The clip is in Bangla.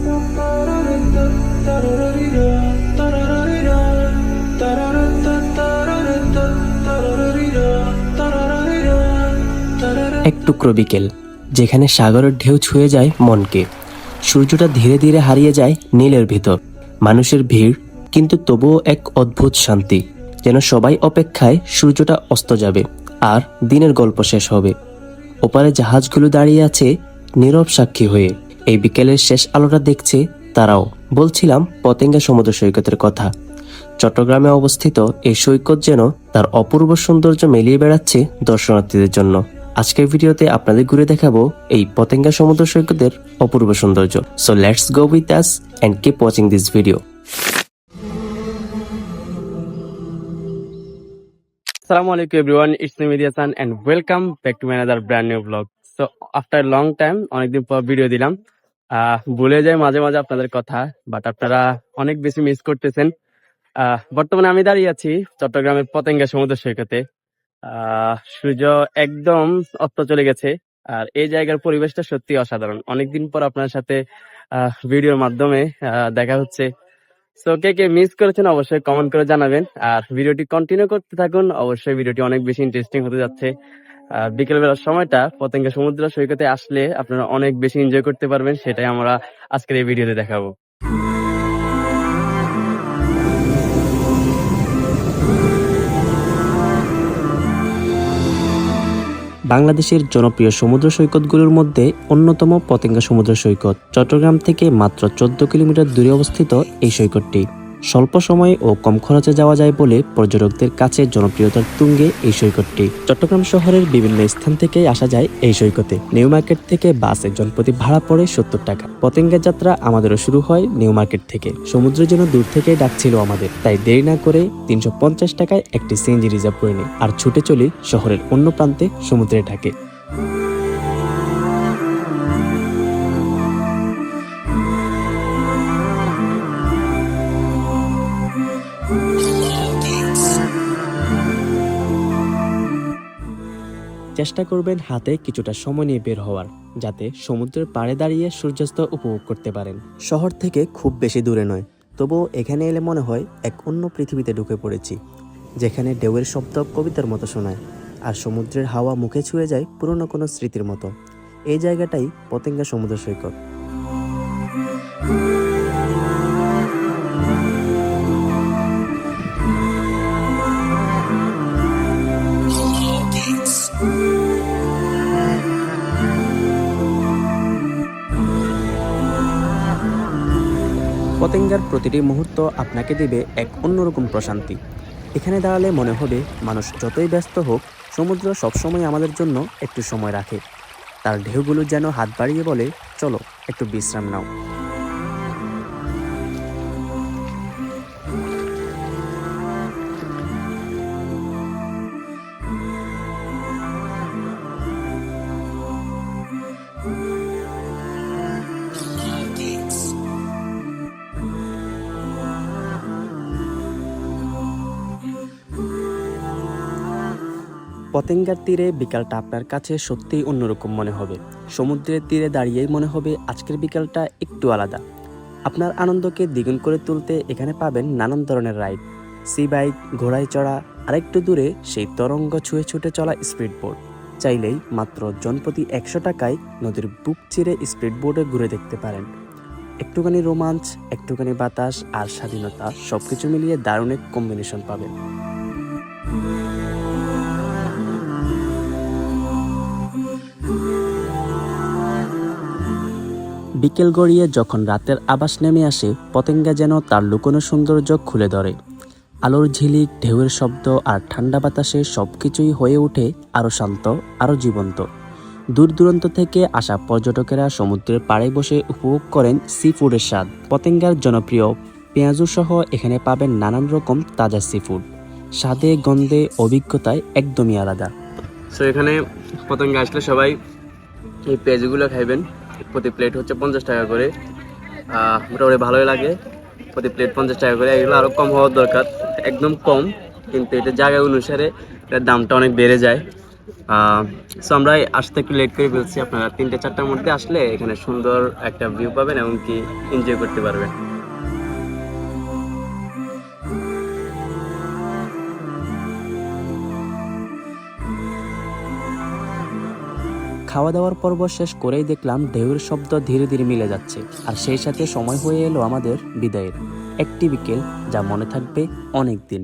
এক টুকরো বিকেল, যেখানে সাগরের ঢেউ ছুঁয়ে যায় মনকে। সূর্যটা ধীরে ধীরে হারিয়ে যায় নীলের ভিতর। মানুষের ভিড়, কিন্তু তবুও এক অদ্ভুত শান্তি, যেন সবাই অপেক্ষায় সূর্যটা অস্ত যাবে আর দিনের গল্প শেষ হবে। ওপারে জাহাজগুলো দাঁড়িয়ে আছে নীরব সাক্ষী হয়ে। এই বিকেলের শেষ আলোটা দেখছে তারাও। বলছিলাম পতেঙ্গা সমুদ্র সৈকতের কথা। চট্টগ্রামে অবস্থিত এই সৈকত যেন তার অপূর্ব সৌন্দর্য মিলিয়ে বেড়াচ্ছে দর্শনার্থীদের জন্য। আজকের ভিডিওতে আপনাদের ঘুরে দেখাবো এই পতেঙ্গা সমুদ্র সৈকতের অপূর্ব সৌন্দর্য। So let's go with us and keep watching this video. Assalamu alaikum everyone, it's me Hasan and welcome back to another brand new vlog. So after a long time, অনেকদিন পর ভিডিও দিলাম। ভুলে যাই মাঝে মাঝে আপনাদের কথা, বাট আপনারা অনেক বেশি মিস করতেছেন। বর্তমানে আমি দাঁড়িয়ে আছি চট্টগ্রামের পতেঙ্গা সমুদ্র সৈকতে। সূর্য একদম অস্ত চলে গেছে আর এই জায়গার পরিবেশটা সত্যি অসাধারণ। অনেকদিন পর আপনার সাথে ভিডিওর মাধ্যমে দেখা হচ্ছে। সো কে কে মিস করেছেন অবশ্যই কমেন্ট করে জানাবেন, আর ভিডিওটি কন্টিনিউ করতে থাকুন। অবশ্যই ভিডিওটি অনেক বেশি ইন্টারেস্টিং হতে যাচ্ছে। বিকেল বেলার সময়টা পতেঙ্গা সমুদ্র সৈকতে আসলে আপনারা অনেক বেশি এনজয় করতে পারবেন, সেটাই আমরা আজকের এই ভিডিওতে দেখাবো। বাংলাদেশের জনপ্রিয় সমুদ্র সৈকতগুলোর মধ্যে অন্যতম পতেঙ্গা সমুদ্র সৈকত। চট্টগ্রাম থেকে মাত্র 14 কিলোমিটার দূরে অবস্থিত এই সৈকতটি স্বল্প সময়ে ও কম খরচে যাওয়া যায় বলে পর্যটকদের কাছে জনপ্রিয়তার তুঙ্গে এই সৈকতটি। চট্টগ্রাম শহরের বিভিন্ন স্থান থেকে আসা যায় এই সৈকতে। নিউ মার্কেট থেকে বাসে জনপ্রতি ভাড়া পড়ে 70 টাকা। পতেঙ্গা যাত্রা আমাদেরও শুরু হয় নিউ মার্কেট থেকে। সমুদ্র যেন দূর থেকে ডাকছিল আমাদের, তাই দেরি না করে 350 টাকায় একটি সিএনজি রিজার্ভ করে নিই আর ছুটে চলি শহরের অন্য প্রান্তে সমুদ্রের ঢাকে। চেষ্টা করবেন হাতে কিছুটা সময় নিয়ে বের হওয়ার, যাতে সমুদ্রের পাড়ে দাঁড়িয়ে সূর্যাস্ত উপভোগ করতে পারেন। শহর থেকে খুব বেশি দূরে নয়, তবুও এখানে এলে মনে হয় এক অন্য পৃথিবীতে ঢুকে পড়েছি, যেখানে ঢেউয়ের শব্দ কবিতার মতো শোনায় আর সমুদ্রের হাওয়া মুখে ছুঁয়ে যায় পুরনো কোনো স্মৃতির মতো। এই জায়গাটাই পতেঙ্গা সমুদ্র সৈকত। পতেঙ্গার প্রতিটি মুহূর্ত আপনাকে দেবে এক অন্যরকম প্রশান্তি। এখানে দাঁড়ালে মনে হবে মানুষ যতই ব্যস্ত হোক, সমুদ্র সবসময় আমাদের জন্য একটু সময় রাখে। তার ঢেউগুলো যেন হাত বাড়িয়ে বলে, চলো একটু বিশ্রাম নাও। পতেঙ্গার তীরে বিকালটা আপনার কাছে সত্যিই অন্যরকম মনে হবে। সমুদ্রের তীরে দাঁড়িয়েই মনে হবে আজকের বিকালটা একটু আলাদা। আপনার আনন্দকে দ্বিগুণ করে তুলতে এখানে পাবেন নানান ধরনের রাইড, সি বাইক, ঘোড়ায় চড়া, আর একটু দূরে সেই তরঙ্গ ছুঁয়ে ছুটে চলা স্পিড বোট। চাইলেই মাত্র জনপ্রতি 100 টাকায় নদীর বুক চিরে স্পিড বোটে ঘুরে দেখতে পারেন। একটুখানি রোমাঞ্চ, একটুখানি বাতাস আর স্বাধীনতা, সবকিছু মিলিয়ে দারুণ এক কম্বিনেশন পাবেন। বিকেল গড়িয়ে যখন রাতের আভাস নেমে আসে, পতেঙ্গা যেন তার লুকোনো সৌন্দর্য খুলে ধরে। আলোর ঝিলিক, ঢেউয়ের শব্দ আর ঠান্ডা বাতাসে সবকিছুই হয়ে ওঠে আরও শান্ত, আরও জীবন্ত। দূর দূরান্ত থেকে আসা পর্যটকেরা সমুদ্রের পাড়ে বসে উপভোগ করেন সি ফুডের স্বাদ। পতেঙ্গার জনপ্রিয় পেঁয়াজু সহ এখানে পাবেন নানান রকম তাজা সি ফুড। স্বাদে, গন্ধে, অভিজ্ঞতায় একদমই আলাদা। সো এখানে পতেঙ্গা আসলে সবাই এই পেঁয়াজগুলো খাইবেন। প্রতি প্লেট হচ্ছে 50 টাকা করে। মোটামুটি ভালোই লাগে। প্রতি প্লেট 50 টাকা করে। এগুলো আরও কম হওয়ার দরকার, একদম কম, কিন্তু এটা জায়গা অনুসারে এটার দামটা অনেক বেড়ে যায়। সো আমরা আসতে একটু লেট করে ফেলছি, আপনারা 3-4টার মধ্যে আসলে এখানে সুন্দর একটা ভিউ পাবেন এবং কি এনজয় করতে পারবেন। খাওয়া দাওয়ার পর্ব শেষ করেই দেখলাম ঢেউয়ের শব্দ ধীরে ধীরে মিলে যাচ্ছে, আর সেই সাথে সময় হয়ে এলো আমাদের বিদায়ের। একটি বিকেল যা মনে থাকবে অনেক দিন।